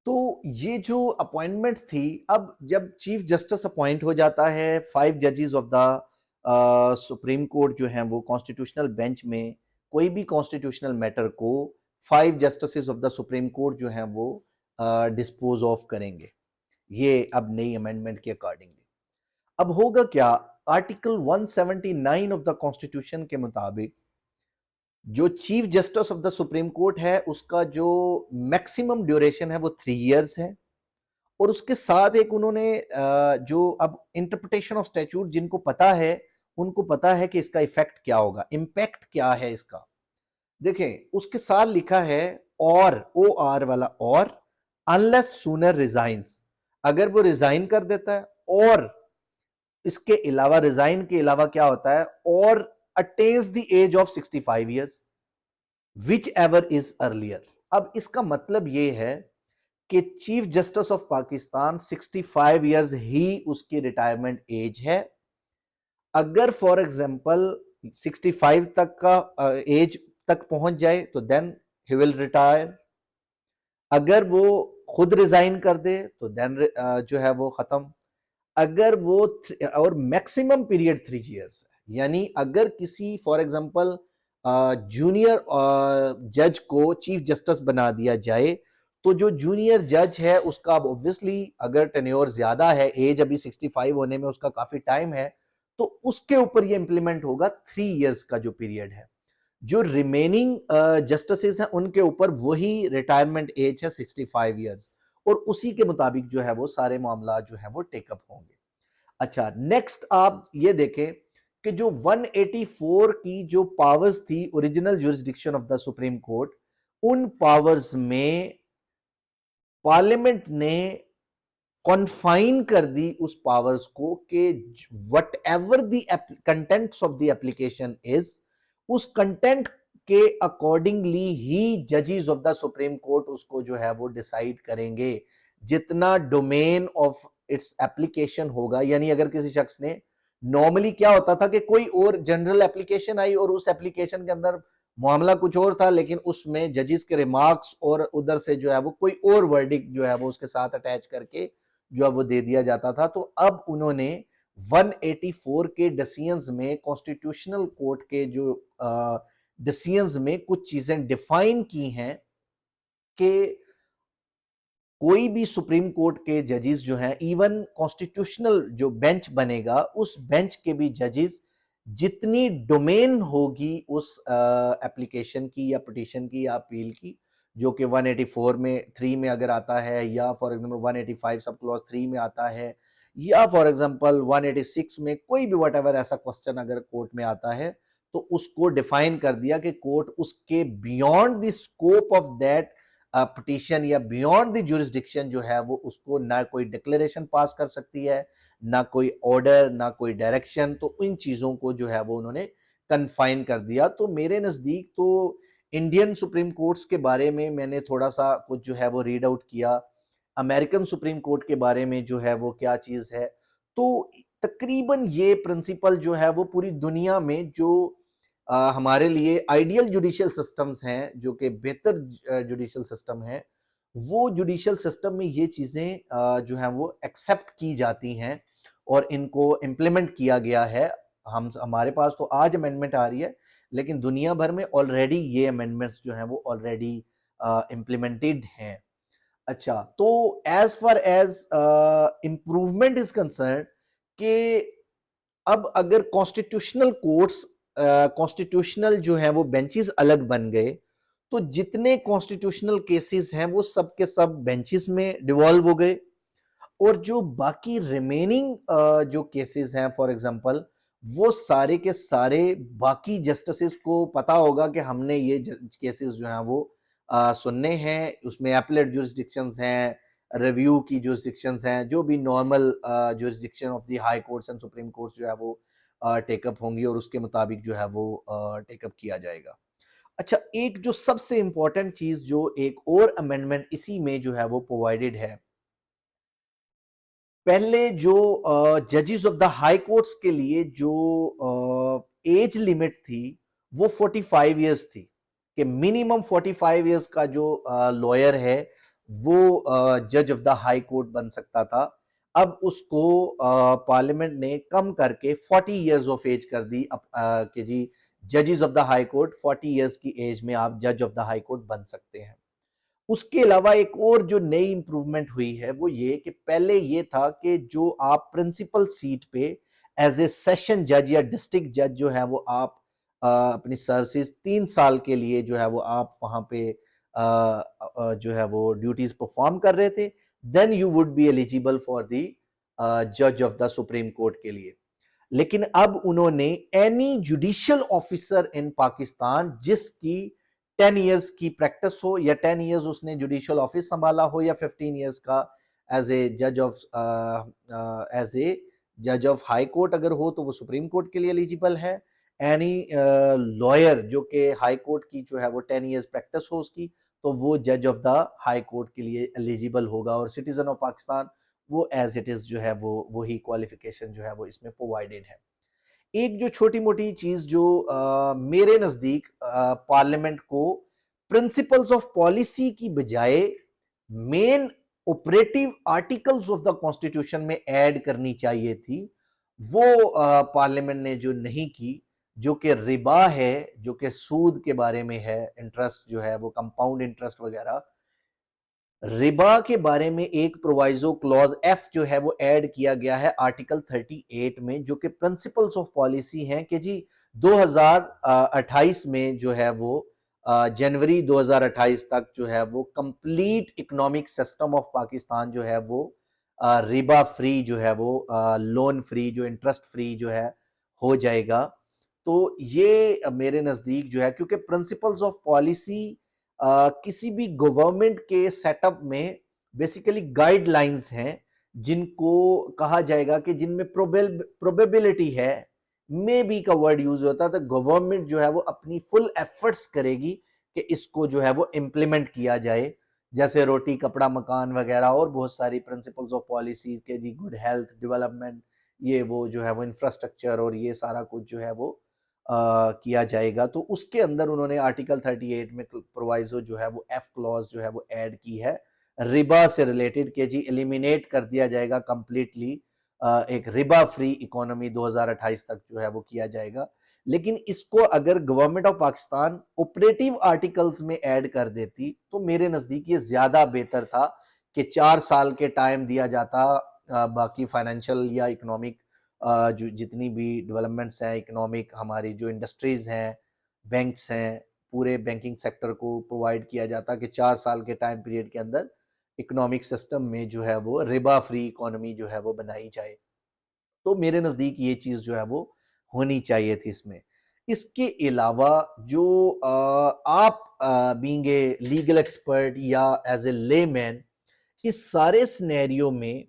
तो ये जो अपॉइंटमेंट थी, अब जब चीफ जस्टिस अपॉइंट हो जाता है, 5 जजेस ऑफ द सुप्रीम कोर्ट जो हैं वो कॉन्स्टिट्यूशनल बेंच में कोई भी कॉन्स्टिट्यूशनल मैटर को 5 justice of the supreme court जो हैं वो डिस्पोज ऑफ करेंगे, ये अब नई अमेंडमेंट के अकॉर्डिंगली। अब होगा क्या, आर्टिकल 179 ऑफ द कॉन्स्टिट्यूशन के मुताबिक जो chief justice of the supreme court है उसका जो मैक्सिमम ड्यूरेशन है वो 3 इयर्स है। और उसके साथ एक उन्होंने जो अब इंटरप्रिटेशन ऑफ स्टैट्यूट जिनको पता है उनको पता है कि इसका इफेक्ट क्या होगा, इंपैक्ट क्या है इसका। देखें उसके साथ लिखा है और, ओ आर वाला और, अनलेस सूनर रिजाइंस, अगर वो रिजाइन कर देता है, और इसके अलावा रिजाइन के अलावा क्या होता है, और attains the age of 65 years whichever is earlier. अब इसका मतलब ये है कि chief justice of Pakistan 65 years ही उसकी रिटायरमेंट एज है। अगर फॉर एग्जांपल 65 तक का एज तक पहुंच जाए तो देन ही विल रिटायर। अगर वो खुद रिजाइन कर दे तो देन जो है वो खत्म। अगर वो और मैक्सिमम पीरियड 3 इयर्स है, यानी अगर किसी फॉर एग्जांपल जूनियर जज को चीफ जस्टिस बना दिया जाए तो जो जूनियर जज है उसका ऑब्वियसली अगर टेन्योर ज्यादा है, एज अभी 65 होने में उसका काफी टाइम है, तो उसके ऊपर ये इंप्लीमेंट होगा 3 इयर्स का जो पीरियड है। जो रिमेनिंग जस्टिस हैं उनके ऊपर वही रिटायरमेंट एज है 65 इयर्स, और उसी के मुताबिक जो है वो सारे मामला जो है वो टेकअप होंगे। अच्छा, नेक्स्ट आप ये देखें कि जो 184 की जो पावर्स थी original jurisdiction of the supreme court, उन पावर्स में पार्लियामेंट ने कॉन्फाइन कर दी उस पावर्स को कि what ever the contents of the application is, उस कंटेंट के अकॉर्डिंगली ही जजेस ऑफ द सुप्रीम कोर्ट उसको जो है वो डिसाइड करेंगे। जितना डोमेन ऑफ इट्स एप्लीकेशन होगा, यानी अगर किसी शख्स ने, नॉर्मली क्या होता था कि कोई और जनरल एप्लीकेशन आई और उस एप्लीकेशन के अंदर मामला कुछ और था, लेकिन उसमें जजेस के रिमार्क्स और उधर से जो है वो कोई और वर्डिक्ट जो है वो उसके साथ अटैच करके जो है वो दे दिया जाता था। तो अब उन्होंने 184 के डिसीजंस में, कॉन्स्टिट्यूशनल कोर्ट के जो डिसीजंस में कुछ चीजें डिफाइन की हैं कि कोई भी सुप्रीम कोर्ट के जजेस जो हैं, इवन कॉन्स्टिट्यूशनल जो बेंच बनेगा उस बेंच के भी जजेस, जितनी डोमेन होगी उस एप्लीकेशन की या पिटीशन की या अपील की, जो कि 184 में 3 में अगर आता है, या फॉर एग्जांपल 185 सब क्लॉज 3 में आता है, या फॉर एग्जांपल 186 में कोई भी वट एवर ऐसा क्वेश्चन अगर कोर्ट में आता है, तो उसको डिफाइन कर दिया कि कोर्ट उसके beyond the scope of that petition या बियॉन्ड द जुरिस्डिक्शन जो है वो उसको ना कोई डिक्लेरेशन पास कर सकती है, ना कोई ऑर्डर, ना कोई डायरेक्शन। तो इन चीजों को जो है वो उन्होंने कन्फाइन कर दिया। तो मेरे नजदीक तो इंडियन सुप्रीम कोर्ट्स के बारे में मैंने थोड़ा सा कुछ जो है वो रीड आउट किया, अमेरिकन सुप्रीम कोर्ट के बारे में जो है वो क्या चीज है। तो तकरीबन ये प्रिंसिपल जो है वो पूरी दुनिया में जो हमारे लिए आइडियल जुडिशियल सिस्टम्स हैं, जो कि बेहतर जुडिशियल सिस्टम है, वो जुडिशियल सिस्टम में ये चीजें जो हैं वो एक्सेप्ट की जाती हैं और इनको इम्प्लीमेंट किया गया है। हम हमारे पास तो आज अमेंडमेंट आ रही है, लेकिन दुनिया भर में ऑलरेडी ये अमेंडमेंट्स जो हैं वो ऑलरेडी इम्प्लीमेंटेड हैं। अच्छा, तो as far as improvement is concern कि अब अगर कॉन्स्टिट्यूशनल कोर्ट्स, कॉन्स्टिट्यूशनल जो है वो बेंचेस अलग बन गए, तो जितने कॉन्स्टिट्यूशनल केसेस हैं वो सब के सब बेंचेस में डिवॉल्व हो गए, और जो बाकी रिमेनिंग जो केसेस हैं फॉर एग्जांपल, वो सारे के सारे बाकी जस्टिस को पता होगा कि हमने ये केसेस जो हैं वो सुनने हैं, उसमें एपलेट जुरिस्डिक्शंस हैं, रिव्यू की जुरिस्डिक्शंस हैं, जो भी normal jurisdiction of the high courts and supreme courts जो है वो टेकअप होंगी और उसके मुताबिक जो है वो टेकअप किया जाएगा। अच्छा, एक जो सबसे इंपॉर्टेंट चीज जो एक और अमेंडमेंट इसी में जो है वो प्रोवाइडेड है, पहले जो जजेस ऑफ द हाई कोर्ट्स के लिए जो एज लिमिट थी वो 45 इयर्स थी, कि मिनिमम 45 इयर्स का जो लॉयर है वो जज ऑफ द हाई कोर्ट बन सकता था, अब उसको पार्लियामेंट ने कम करके 40 इयर्स ऑफ एज कर दी कि जी जजेस of the high court 40 years की एज में आप जज ऑफ द हाई कोर्ट बन सकते हैं। उसके अलावा एक और जो नई इंप्रूवमेंट हुई है वो ये कि पहले ये था कि जो आप प्रिंसिपल सीट पे एज ए सेशन जज या डिस्ट्रिक्ट जज जो है वो आप अपनी सर्विसेज 3 साल के लिए जो है वो आप वहां पे जो है वो ड्यूटीज परफॉर्म कर रहे थे, then you would be eligible for the जज ऑफ द सुप्रीम कोर्ट के लिए। लेकिन अब उन्होंने any judicial officer in Pakistan जिसकी 10 इयर्स की प्रैक्टिस हो या 10 इयर्स उसने जुडिशियल ऑफिस संभाला हो या 15 इयर्स का एज ए जज ऑफ हाई कोर्ट अगर हो तो वो सुप्रीम कोर्ट के लिए एलिजिबल है। एनी लॉयर जो कि हाई कोर्ट की जो है वो 10 इयर्स प्रैक्टिस हो उसकी, तो वो जज ऑफ द हाई कोर्ट के लिए एलिजिबल होगा। और सिटीजन ऑफ पाकिस्तान वो एज इट इज जो है वो वही क्वालिफिकेशन जो है वो इसमें प्रोवाइडेड है। एक जो छोटी मोटी चीज जो मेरे नजदीक पार्लियामेंट को प्रिंसिपल्स ऑफ पॉलिसी की बजाय main operative articles of the constitution में ऐड करनी चाहिए थी, वो पार्लियामेंट ने जो नहीं की, जो कि रिबा है, जो कि सूद के बारे में है, इंटरेस्ट जो है वो कंपाउंड इंटरेस्ट वगैरह। रिबा के बारे में एक प्रोवाइजो क्लॉज एफ जो है वो ऐड किया गया है आर्टिकल 38 में, जो कि प्रिंसिपल्स ऑफ पॉलिसी हैं कि जी 2028 में जो है वो जनवरी 2028 तक जो है वो complete economic system of Pakistan जो है वो रिबा फ्री जो है वो लोन फ्री जो इंटरेस्ट फ्री जो है हो जाएगा। तो ये मेरे नजदीक जो है, क्योंकि प्रिंसिपल्स ऑफ पॉलिसी किसी भी गवर्नमेंट के सेटअप में बेसिकली गाइडलाइंस हैं जिनको कहा जाएगा कि जिनमें प्रोबेबिलिटी है, मे बी का वर्ड यूज होता है, तो गवर्नमेंट जो है वो अपनी फुल एफर्ट्स करेगी कि इसको जो है वो इम्प्लीमेंट किया जाए, जैसे रोटी कपड़ा मकान वगैरह और बहुत सारी प्रिंसिपल्स ऑफ पॉलिसीज के जी गुड हेल्थ डेवलपमेंट, ये वो जो है वो इंफ्रास्ट्रक्चर और ये सारा कुछ जो है वो किया जाएगा। तो उसके अंदर उन्होंने आर्टिकल 38 में प्रोवाइजो जो है वो एफ क्लॉज जो है वो ऐड की है रिबा से रिलेटेड के जी एलिमिनेट कर दिया जाएगा कंप्लीटली, एक रिबा फ्री इकोनॉमी 2028 तक जो है वो किया जाएगा। लेकिन इसको अगर government of Pakistan operative articles में ऐड कर देती तो मेरे नजदीक ये ज्यादा बेहतर था कि 4 साल के टाइम दिया जाता, बाकी फाइनेंशियल या इकोनॉमिक जो जितनी भी डेवलपमेंट्स हैं, इकोनॉमिक हमारी जो इंडस्ट्रीज हैं, बैंक्स हैं, पूरे बैंकिंग सेक्टर को प्रोवाइड किया जाता कि 4 साल के टाइम पीरियड के अंदर इकोनॉमिक सिस्टम में जो है वो रिबा फ्री इकोनॉमी जो है वो बनाई जाए। तो मेरे नज़दीक ये चीज़ जो है वो होनी चाहिए थी इसमें। इसके अलावा जो आप बीइंग ए लीगल एक्सपर्ट या एज ए लेमैन, इस सारे सिनेरियो में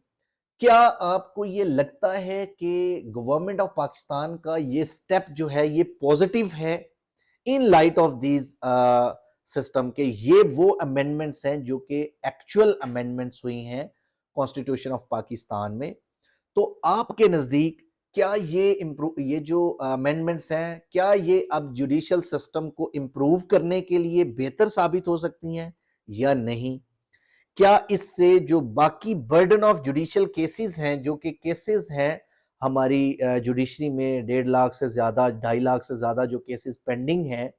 क्या आपको ये लगता है कि गवर्नमेंट ऑफ पाकिस्तान का ये स्टेप जो है ये पॉजिटिव है in light of these system के ये वो अमेंडमेंट्स हैं जो कि एक्चुअल अमेंडमेंट्स हुई हैं कॉन्स्टिट्यूशन ऑफ पाकिस्तान में? तो आपके नजदीक क्या ये जो अमेंडमेंट्स हैं क्या ये अब जुडिशियल सिस्टम को इम्प्रूव करने के लिए बेहतर साबित हो सकती हैं या नहीं? क्या इससे जो बाकी बर्डन ऑफ जुडिशियल केसेस हैं, जो कि केसेस हैं हमारी जुडिशरी में 1.5 लाख से ज्यादा 2.5 लाख से ज्यादा जो केसेस पेंडिंग हैं,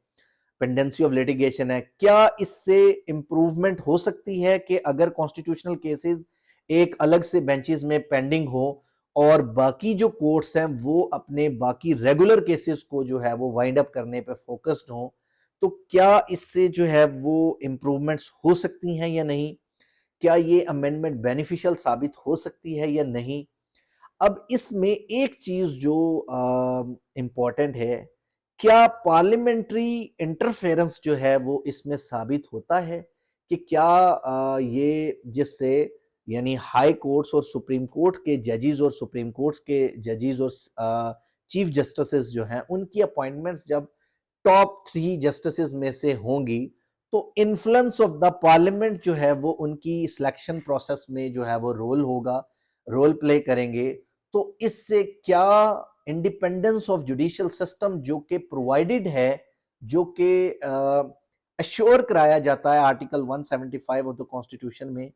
पेंडेंसी ऑफ लिटिगेशन है, क्या इससे इंप्रूवमेंट हो सकती है कि अगर कॉन्स्टिट्यूशनल केसेस एक अलग से बेंचेस में पेंडिंग हो और बाकी जो कोर्ट्स हैं वो अपने बाकी रेगुलर केसेस को जो है वो वाइंड अप करने पे फोकस्ड हो, तो क्या इससे जो है वो इंप्रूवमेंट्स हो सकती हैं या नहीं? क्या ये अमेंडमेंट बेनिफिशियल साबित हो सकती है या नहीं? अब इसमें एक चीज जो इंपॉर्टेंट है, क्या पार्लियामेंट्री इंटरफेरेंस जो है वो इसमें साबित होता है कि क्या ये जिससे यानी हाई कोर्ट्स और सुप्रीम कोर्ट के जजेस और सुप्रीम कोर्ट्स के जजेस और चीफ जस्टिस जो हैं उनकी अपॉइंटमेंट्स जब टॉप 3 जस्टिस में से होंगी, तो इन्फ्लुएंस ऑफ द पार्लियामेंट जो है वो उनकी सिलेक्शन प्रोसेस में जो है वो रोल प्ले करेंगे। तो इससे क्या इंडिपेंडेंस ऑफ जुडिशियल सिस्टम जो कि प्रोवाइडेड है, जो कि अश्योर कराया जाता है आर्टिकल 175 ऑफ द कॉन्स्टिट्यूशन में,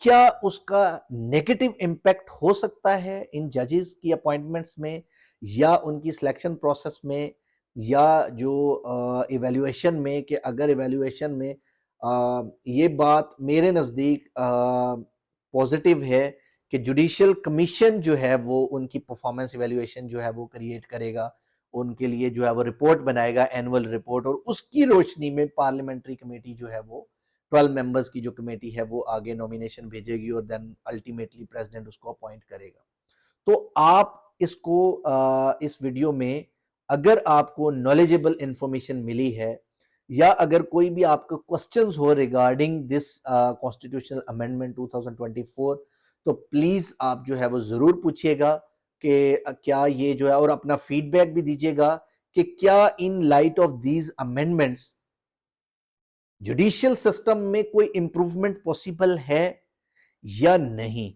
क्या उसका नेगेटिव इम्पैक्ट हो सकता है इन जजेस की अपॉइंटमेंट्स में या उनकी सिलेक्शन प्रोसेस में या जो इवैल्यूएशन में, कि अगर इवैल्यूएशन में ये बात मेरे नज़दीक पॉजिटिव है कि जुडिशियल कमीशन जो है वो उनकी परफॉर्मेंस इवैल्यूएशन जो है वो क्रिएट करेगा, उनके लिए जो है वो रिपोर्ट बनाएगा, एनुअल रिपोर्ट, और उसकी रोशनी में पार्लियामेंट्री कमेटी जो है वो 12 मेंबर्स की जो कमेटी है वो आगे नॉमिनेशन भेजेगी और देन अल्टीमेटली प्रेसिडेंट उसको अपॉइंट करेगा। तो आप इसको इस वीडियो में अगर आपको नॉलेजेबल इंफॉर्मेशन मिली है या अगर कोई भी आपको क्वेश्चंस हो रिगार्डिंग दिस कॉन्स्टिट्यूशनल अमेंडमेंट 2024, तो प्लीज आप जो है वो जरूर पूछिएगा कि क्या ये जो है, और अपना फीडबैक भी दीजिएगा कि क्या in light of these amendments judicial system में कोई इंप्रूवमेंट पॉसिबल है या नहीं।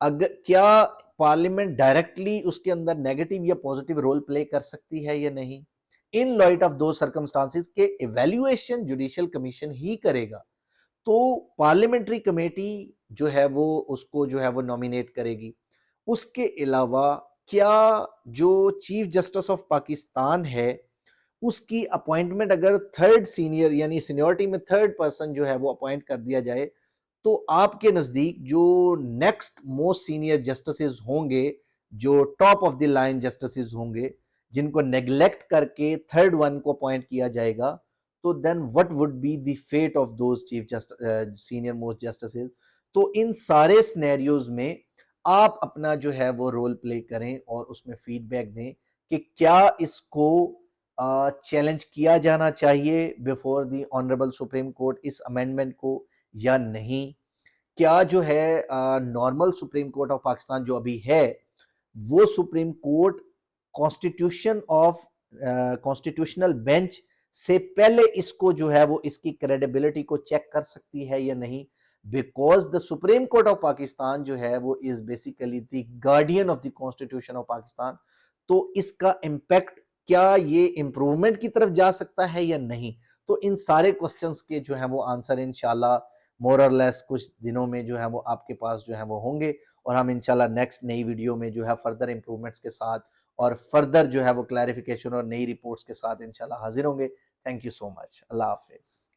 अगर क्या पार्लियामेंट डायरेक्टली उसके अंदर नेगेटिव या पॉजिटिव रोल प्ले कर सकती है या नहीं। इन लाइट ऑफ दो सर्कमस्टांसेस के इवैल्यूएशन जुडिशियल कमीशन ही करेगा, तो पार्लियामेंट्री कमेटी जो है वो उसको जो है वो नॉमिनेट करेगी। उसके अलावा क्या जो चीफ जस्टिस ऑफ पाकिस्तान है उसकी अपॉइंटमेंट अगर थर्ड सीनियर यानी सीनियरिटी में थर्ड पर्सन जो है वो अपॉइंट कर दिया जाए, तो आपके नजदीक जो नेक्स्ट मोस्ट सीनियर जस्टिस होंगे, जो top of the line justice होंगे, जिनको नेग्लेक्ट करके थर्ड वन को अपॉइंट किया जाएगा, तो then what would be the fate of those chief justice senior most justice. तो इन सारे सिनेरियोज में आप अपना जो है वो रोल प्ले करें और उसमें फीडबैक दें कि क्या इसको चैलेंज किया जाना चाहिए before the honourable supreme court इस अमेंडमेंट को या नहीं। क्या जो है normal supreme court of Pakistan जो अभी है वो supreme court constitution of constitutional bench से पहले इसको जो है वो इसकी क्रेडिबिलिटी को चेक कर सकती है या नहीं, because the supreme court of Pakistan जो है वो is basically the guardian of the constitution of Pakistan. तो इसका इम्पैक्ट क्या ये इंप्रूवमेंट की तरफ जा सकता है या नहीं। तो इन सारे क्वेश्चंस के जो है वो आंसर इंशाल्लाह मोर और लेस कुछ दिनों में जो है वो आपके पास जो है वो होंगे, और हम इंशाल्लाह नेक्स्ट नई वीडियो में जो है फर्दर इंप्रूवमेंट्स के साथ और फर्दर जो है वो क्लैरिफिकेशन और नई रिपोर्ट्स के साथ इंशाल्लाह हाजिर होंगे। Thank you so much. Allah Hafiz.